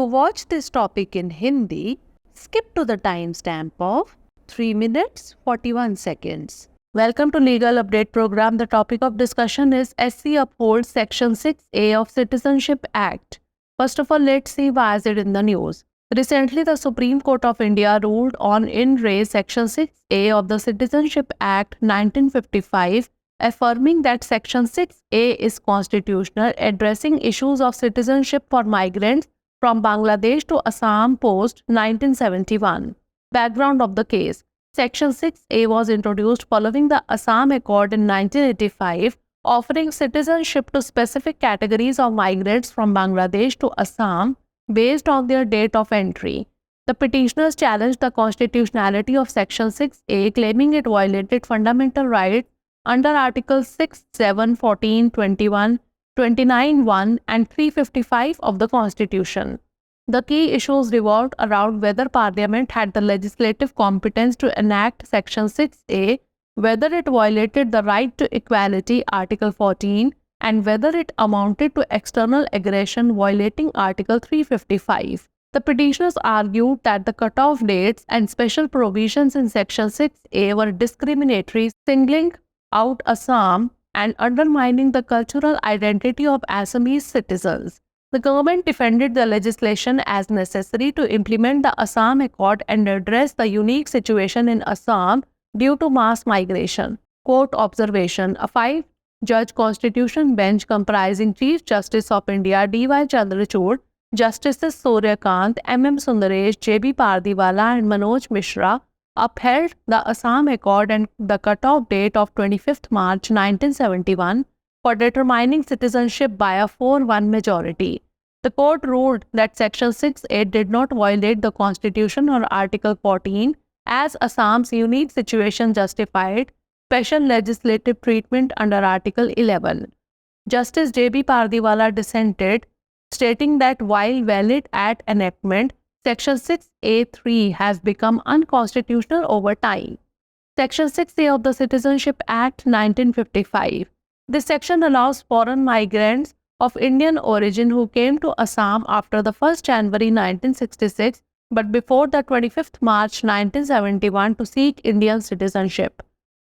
watch this topic in Hindi, skip to the timestamp of 3 minutes 41 seconds. Welcome to Legal Update Program. The topic of discussion is SC upholds Section 6A of Citizenship Act. First of all, let's see why is it in the news. Recently, the Supreme Court of India ruled on in re Section 6A of the Citizenship Act 1955, affirming that Section 6A is constitutional, addressing issues of citizenship for migrants from Bangladesh to Assam post 1971. Background of the case. Section 6A was introduced following the Assam Accord in 1985, offering citizenship to specific categories of migrants from Bangladesh to Assam based on their date of entry. The petitioners challenged the constitutionality of Section 6A, claiming it violated fundamental rights under Articles 6, 7, 14, 21, 29(1) and 355 of the Constitution. The key issues revolved around whether Parliament had the legislative competence to enact Section 6A, whether it violated the right to equality, Article 14, and whether it amounted to external aggression violating Article 355. The petitioners argued that the cutoff dates and special provisions in Section 6A were discriminatory, singling out Assam and undermining the cultural identity of Assamese citizens. The government defended the legislation as necessary to implement the Assam Accord and address the unique situation in Assam due to mass migration. Court observation: a 5-judge constitution bench comprising Chief Justice of India D.Y. Chandrachud, Justices Surya Kant, M.M. Sundaresh, J.B. Pardiwala and Manoj Mishra upheld the Assam Accord and the cutoff date of 25th March 1971 for determining citizenship by a 4-1 majority. The court ruled that Section 6A did not violate the Constitution or Article 14, as Assam's unique situation justified special legislative treatment under Article 11. Justice J.B. Pardiwala dissented, stating that while valid at enactment, Section 6A(3) has become unconstitutional over time. Section 6A of the Citizenship Act 1955. This section allows foreign migrants of Indian origin who came to Assam after the 1st January 1966 but before the 25th March 1971 to seek Indian citizenship.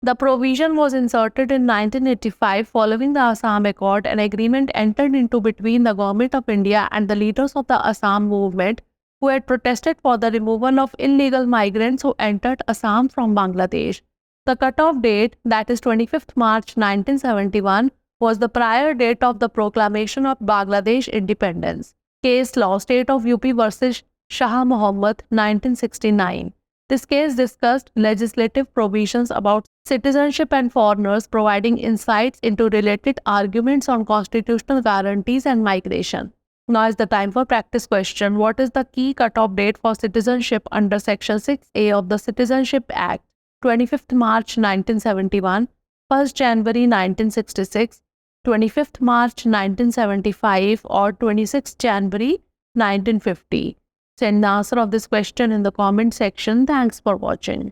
The provision was inserted in 1985 following the Assam Accord, an agreement entered into between the Government of India and the leaders of the Assam movement who had protested for the removal of illegal migrants who entered Assam from Bangladesh. The cutoff date, that is 25th March 1971, was the prior date of the proclamation of Bangladesh independence. Case law: State of UP versus Shah Muhammad 1969. This case discussed legislative provisions about citizenship and foreigners, providing insights into related arguments on constitutional guarantees and migration. Now is the time for practice question. What is the key cutoff date for citizenship under Section 6A of the Citizenship Act? 25th March 1971, 1st January 1966, 25th March 1975 or 26th January 1950? Send the answer of this question in the comment section. Thanks for watching.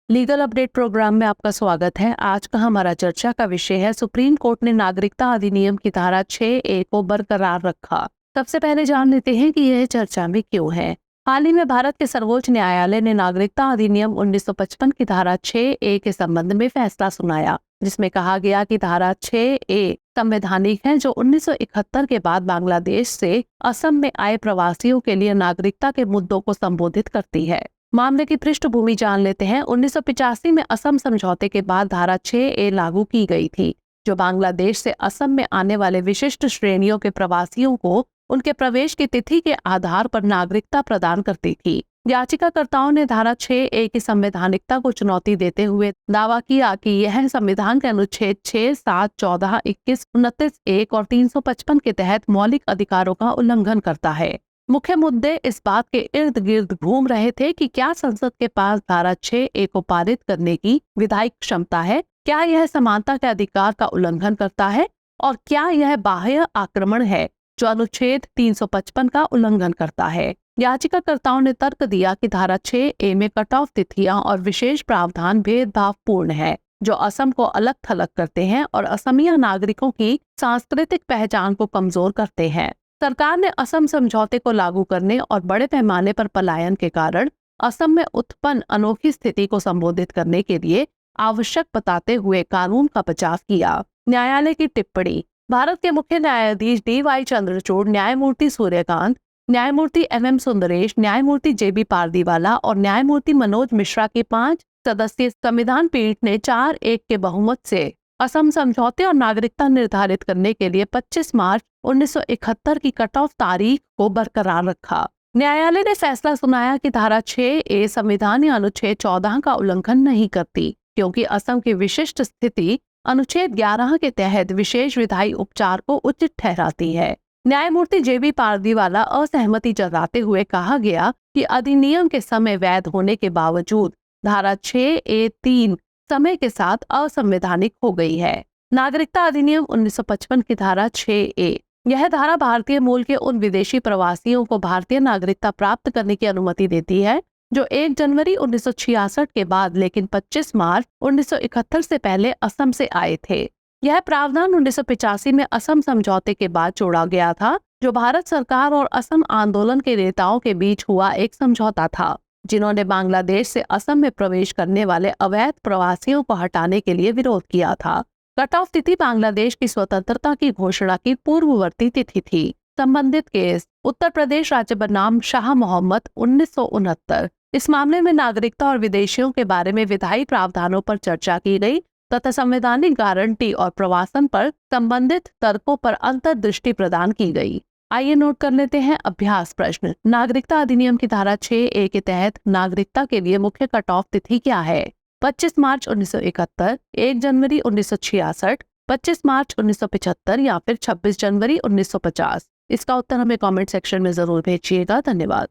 Legal update programme में आपका स्वागत है। आज का हमारा चर्चा का विषय है सुप्रीम कोर्ट ने नागरिकता अधिनियम की धारा 6A को बरकरार रखा। सबसे पहले जान लेते हैं कि यह चर्चा में क्यों है। हाल ही में भारत के सर्वोच्च न्यायालय ने नागरिकता अधिनियम 1955 की धारा 6A के संबंध में फैसला सुनाया, जिसमें कहा गया कि धारा 6A संवैधानिक है, जो 1971 के बाद बांग्लादेश से असम में आए प्रवासियों के लिए नागरिकता के मुद्दों को संबोधित करती है। मामले की पृष्ठभूमि जान लेते हैं। 1985 में असम समझौते के बाद धारा 6A लागू की गई थी, जो बांग्लादेश से असम में आने वाले विशिष्ट श्रेणियों के प्रवासियों को उनके प्रवेश की तिथि के आधार पर नागरिकता प्रदान करती थी। याचिकाकर्ताओं ने धारा 6A की संवैधानिकता को चुनौती देते हुए दावा किया कि यह संविधान के अनुच्छेद 6, 7, 14, 21, 29, 1 और 355 के तहत मौलिक अधिकारों का उल्लंघन करता है। मुख्य मुद्दे इस बात के इर्द गिर्द घूम रहे थे कि क्या संसद के पास धारा 6A को पारित करने की विधायिक क्षमता है, क्या यह समानता के अधिकार का उल्लंघन करता है और क्या यह बाह्य आक्रमण है जो अनुच्छेद 355 का उल्लंघन करता है। याचिकाकर्ताओं ने तर्क दिया कि धारा 6A में कट ऑफ तिथियां और विशेष प्रावधान भेदभावपूर्ण है, जो असम को अलग थलग करते हैं और असमिया नागरिकों की सांस्कृतिक पहचान को कमजोर करते हैं। सरकार ने असम समझौते को लागू करने और बड़े पैमाने पर पलायन के कारण असम में उत्पन्न अनोखी स्थिति को संबोधित करने के लिए आवश्यक बताते हुए कानून का बचाव किया। न्यायालय की टिप्पणी। भारत के मुख्य न्यायाधीश DY चंद्रचूड़, न्यायमूर्ति सूर्यकांत, न्यायमूर्ति MM सुंदरेश, न्यायमूर्ति JB पारदीवाला और न्यायमूर्ति मनोज मिश्रा की 5 सदस्यीय संविधान पीठ ने 4-1 के बहुमत से असम समझौते और नागरिकता निर्धारित करने के लिए 25 मार्च 1971 की कट ऑफ तारीख को बरकरार रखा। न्यायालय ने फैसला सुनाया कि धारा 6A संविधान या अनुच्छेद 14 का उल्लंघन नहीं करती, क्योंकि असम की विशिष्ट स्थिति अनुच्छेद 11 के तहत विशेष विधायी उपचार को उचित ठहराती है। न्यायमूर्ति JB पारदीवाला असहमति जताते हुए कहा गया कि अधिनियम के समय वैध होने के बावजूद धारा 6A(3) समय के साथ असंवैधानिक हो गई है। नागरिकता अधिनियम 1955 की धारा 6A। यह धारा भारतीय मूल के उन विदेशी प्रवासियों को भारतीय नागरिकता प्राप्त करने की अनुमति देती है जो 1 जनवरी 1966 के बाद लेकिन 25 मार्च 1971 से पहले असम से आए थे। यह प्रावधान 1985 में असम समझौते के बाद जोड़ा गया था, जो भारत सरकार और असम आंदोलन के नेताओं के बीच हुआ एक समझौता था, जिन्होंने बांग्लादेश से असम में प्रवेश करने वाले अवैध प्रवासियों को हटाने के लिए विरोध किया था। कट ऑफ तिथि बांग्लादेश की स्वतंत्रता की घोषणा की पूर्ववर्ती तिथि थी। संबंधित केस उत्तर प्रदेश राज्य बनाम शाह मोहम्मद 1969। इस मामले में नागरिकता और विदेशियों के बारे में विधायी प्रावधानों पर चर्चा की गई तथा संवैधानिक गारंटी और प्रवासन पर संबंधित तर्कों पर अंतर्दृष्टि प्रदान की गई। आइए नोट कर लेते हैं अभ्यास प्रश्न। नागरिकता अधिनियम की धारा 6A के तहत नागरिकता के लिए मुख्य कट ऑफ तिथि क्या है? 25 मार्च 1971, 1 जनवरी 1966, 25 मार्च 1975 या फिर 26 जनवरी 1950? इसका उत्तर हमें कमेंट सेक्शन में जरूर भेजिएगा। धन्यवाद।